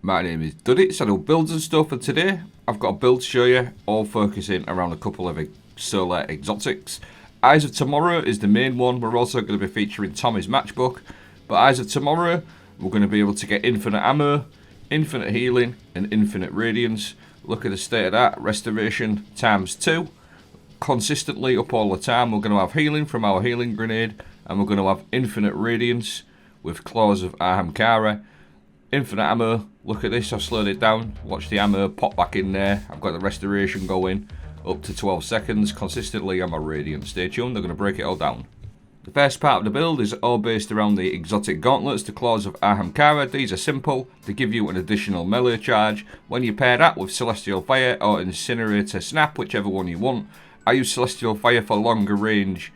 My name is Duddy, I do builds and stuff, and today I've got a build to show you, all focusing around a couple of solar exotics. Eyes of Tomorrow is the main one. We're also going to be featuring Tommy's matchbook, but Eyes of Tomorrow, we're going to be able to get infinite ammo, infinite healing, and infinite radiance. Look at the state of that, restoration ×2. Consistently up all the time, we're going to have healing from our healing grenade, and we're going to have infinite radiance with Claws of Ahamkara. Infinite ammo, look at this, I've slowed it down, watch the ammo pop back in there. I've got the restoration going up to 12 seconds, consistently on my radiant. Stay tuned, they're going to break it all down. The first part of the build is all based around the exotic gauntlets, the Claws of Ahamkara. These are simple, they give you an additional melee charge. When you pair that with Celestial Fire or Incinerator Snap, whichever one you want. I use Celestial Fire for longer range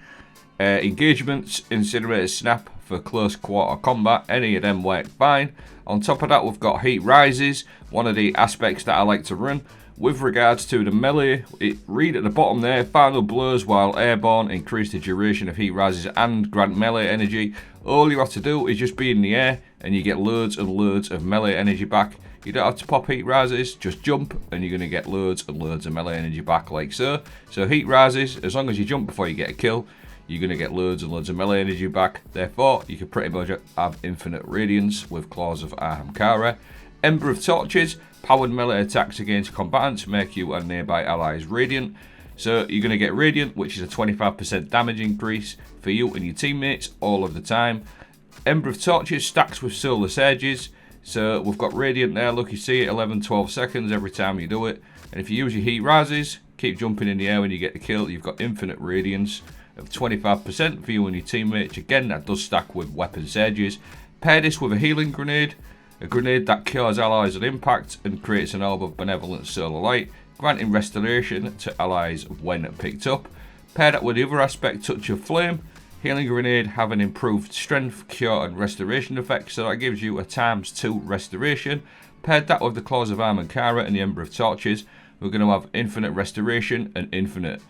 engagements, Incinerator Snap for close quarter combat. Any of them work fine. On top of that, we've got Heat Rises, one of the aspects that I like to run. With regards to the melee, read at the bottom there, final blows while airborne increase the duration of Heat Rises and grant melee energy. All you have to do is just be in the air and you get loads and loads of melee energy back. You don't have to pop Heat Rises, just jump and you're going to get loads and loads of melee energy back like so. So Heat Rises, as long as you jump before you get a kill, you're going to get loads and loads of melee energy back. Therefore, you can pretty much have infinite radiance with Claws of Ahamkara. Ember of Torches, powered melee attacks against combatants make you and nearby allies radiant. So you're going to get radiant, which is a 25% damage increase for you and your teammates all of the time. Ember of Torches stacks with solar surges. So we've got radiant there, look, you see it, 11-12 seconds every time you do it. And if you use your Heat Rises, keep jumping in the air when you get the kill, you've got infinite radiance of 25% for you and your teammates. Again, that does stack with weapon surges. Pair this with a healing grenade, a grenade that cures allies on impact and creates an orb of benevolence solar light, granting restoration to allies when picked up. Pair that with the other aspect, Touch of Flame. Healing grenade having improved strength, cure and restoration effects, so that gives you a ×2 restoration. Paired that with the Claws of Ahamkara and the Ember of Torches, we're going to have infinite restoration and infinite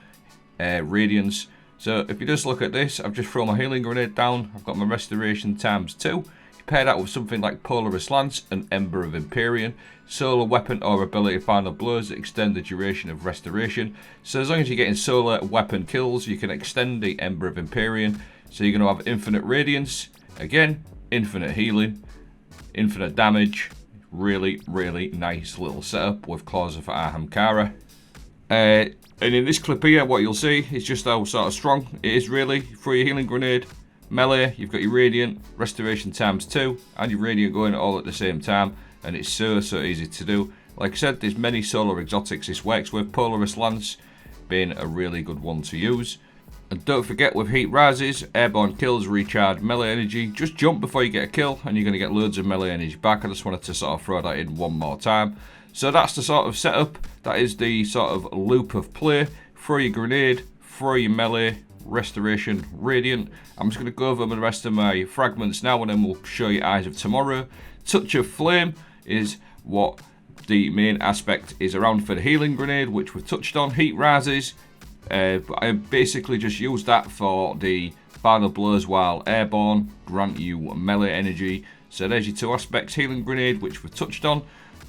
radiance. So if you just look at this, I've just thrown my healing grenade down, I've got my restoration ×2. You pair that with something like Polaris Lance and Ember of Empyrean. Solar weapon or ability final blows that extend the duration of restoration. So as long as you're getting solar weapon kills, you can extend the Ember of Empyrean. So you're going to have infinite radiance, again, infinite healing, infinite damage. Really, really nice little setup with Claws of Ahamkara. And in this clip here, what you'll see is just how sort of strong it is really. For your healing grenade, melee, you've got your radiant, restoration ×2, and your radiant going all at the same time. And it's so easy to do. Like I said, there's many solar exotics this works with, Polaris Lance being a really good one to use. And don't forget with Heat Rises, airborne kills recharge melee energy. Just jump before you get a kill and you're going to get loads of melee energy back. I just wanted to sort of throw that in one more time. So that's the sort of setup. That is the sort of loop of play. Throw your grenade, throw your melee, restoration, radiant. I'm just going to go over the rest of my fragments now and then we'll show you Eyes of Tomorrow. Touch of Flame is what the main aspect is around for the healing grenade, which we've touched on. Heat Rises, I basically just use that for the final blows while airborne, grant you melee energy. So there's your two aspects, healing grenade, which we've touched on.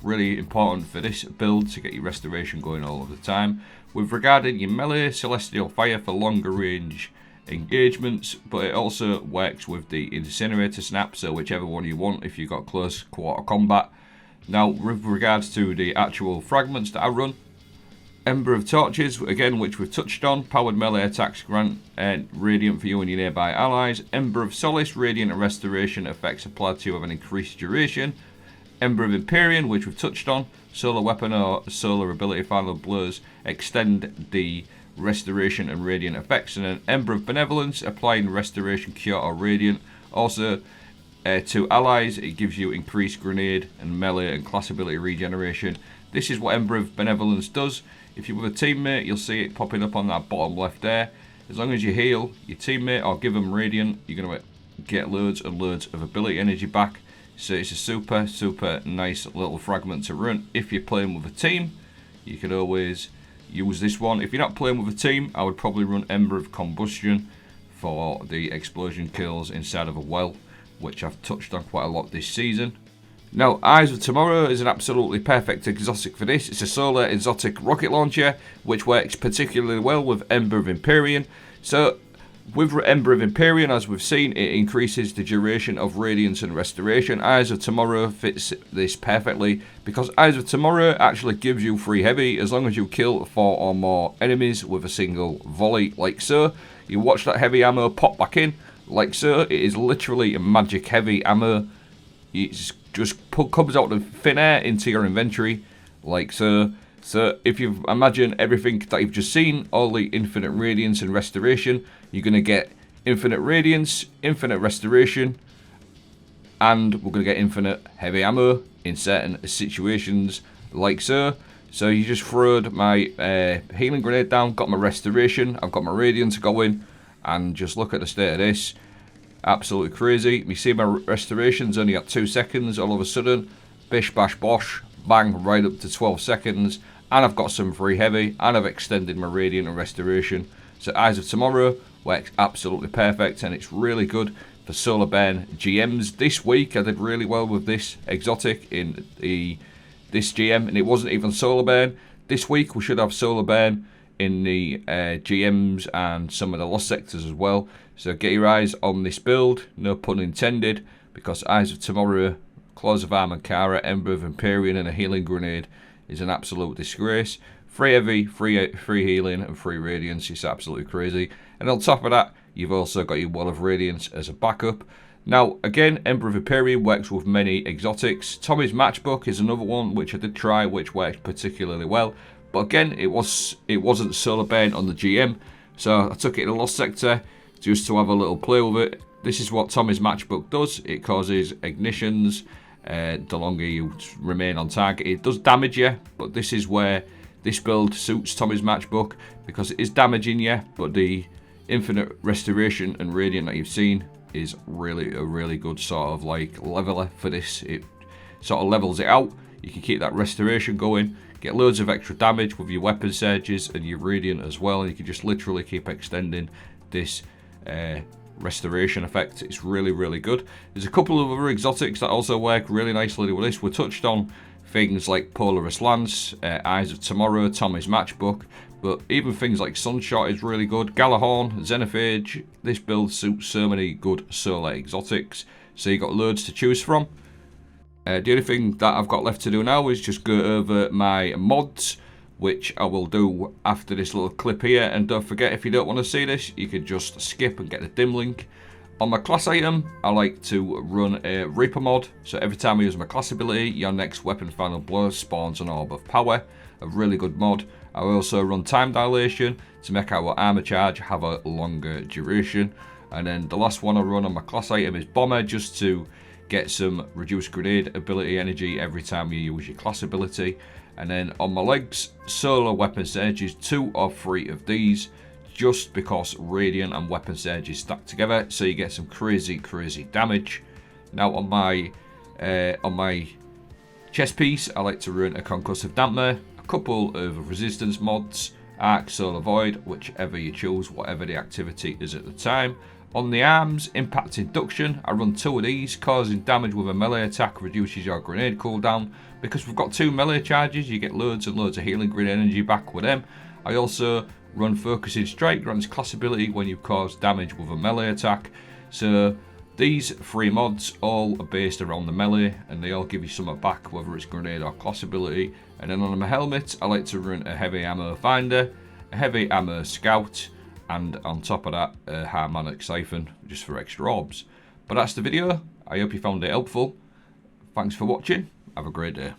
Really important for this build to get your restoration going all of the time. With regarding your melee, Celestial Fire for longer range engagements, but it also works with the Incinerator Snap, so whichever one you want if you've got close quarter combat. Now with regards to the actual fragments that I run, Ember of Torches, again, which we've touched on, powered melee attacks grant radiant for you and your nearby allies. Ember of Solace, radiant and restoration effects applied to you have an increased duration. Ember of Empyrean, which we've touched on, solar weapon or solar ability final blows extend the restoration and radiant effects. And then Ember of Benevolence, applying restoration, cure or radiant. Also to allies, it gives you increased grenade and melee and class ability regeneration. This is what Ember of Benevolence does. If you're with a teammate, you'll see it popping up on that bottom left there. As long as you heal your teammate or give them radiant, you're going to get loads and loads of ability energy back. So it's a super nice little fragment to run. If you're playing with a team, you can always use this one. If you're not playing with a team, I would probably run Ember of Combustion for the explosion kills inside of a well, which I've touched on quite a lot this season. Now, Eyes of Tomorrow is an absolutely perfect exotic for this. It's a solar exotic rocket launcher, which works particularly well with Ember of Empyrean. So, with Ember of Empyrean, as we've seen, it increases the duration of Radiance and Restoration. Eyes of Tomorrow fits this perfectly, because Eyes of Tomorrow actually gives you free heavy as long as you kill 4 or more enemies with a single volley, like so. You watch that heavy ammo pop back in, like so. It is literally a magic heavy ammo. It's just comes out of thin air into your inventory, like so. So if you imagine everything that you've just seen, all the infinite radiance and restoration, you're going to get infinite radiance, infinite restoration, and we're going to get infinite heavy ammo in certain situations, like so. So you just throwed my healing grenade down, got my restoration, I've got my radiance going, and just look at the state of this. Absolutely crazy. You see my restoration's only at 2 seconds. All of a sudden, bish bash bosh, bang, right up to 12 seconds. And I've got some free heavy, and I've extended my radiant and restoration. So Eyes of Tomorrow works absolutely perfect, and it's really good for solar burn GMs. This week I did really well with this exotic in this GM, and it wasn't even solar burn. This week we should have solar burn in the GMs and some of the lost sectors as well. So get your eyes on this build, no pun intended, because Eyes of Tomorrow, Claws of Ahamkara, Ember of Empyrean, and a healing grenade is an absolute disgrace. Free heavy, free healing, and free radiance. It's absolutely crazy. And on top of that, you've also got your Wall of Radiance as a backup. Now, again, Ember of Empyrean works with many exotics. Tommy's Matchbook is another one which I did try, which works particularly well. But again, it wasn't solar burn on the GM, so I took it in a lost sector just to have a little play with it. This is what Tommy's Matchbook does. It causes ignitions the longer you remain on target. It does damage you, but this is where this build suits Tommy's Matchbook, because it is damaging you, but the infinite restoration and radiant that you've seen is really a really good sort of like leveler for this. It sort of levels it out. You can keep that restoration going, get loads of extra damage with your weapon surges and your radiant as well, and you can just literally keep extending this restoration effect. It's really, really good. There's a couple of other exotics that also work really nicely with this. We touched on things like Polaris Lance, Eyes of Tomorrow, Tommy's Matchbook, but even things like Sunshot is really good. Galahorn, Xenophage. This build suits so many good solar exotics, so you got loads to choose from. The only thing that I've got left to do now is just go over my mods, which I will do after this little clip here. And don't forget, if you don't want to see this, you can just skip and get the dim link. On my class item, I like to run a Reaper mod. So every time I use my class ability, your next weapon final blow spawns an orb of power. A really good mod. I also run time dilation to make our armor charge have a longer duration. And then the last one I run on my class item is Bomber, just to get some reduced grenade ability energy every time you use your class ability. And then on my legs, solar weapon surges, 2 or 3 of these, just because radiant and weapon surges stack together, so you get some crazy damage. Now on my chest piece, I like to run a concussive dampener, a couple of resistance mods, arc, solar void, whichever you choose, whatever the activity is at the time. On the arms, impact induction, I run 2 of these. Causing damage with a melee attack reduces your grenade cooldown. Because we've got 2 melee charges, you get loads and loads of healing grenade energy back with them. I also run focusing strike, grants class ability when you cause damage with a melee attack. So these 3 mods all are based around the melee, and they all give you something back, whether it's grenade or class ability. And then on my helmet, I like to run a heavy ammo finder, a heavy ammo scout, and on top of that, a harmonic siphon, just for extra orbs. But that's the video. I hope you found it helpful. Thanks for watching. Have a great day.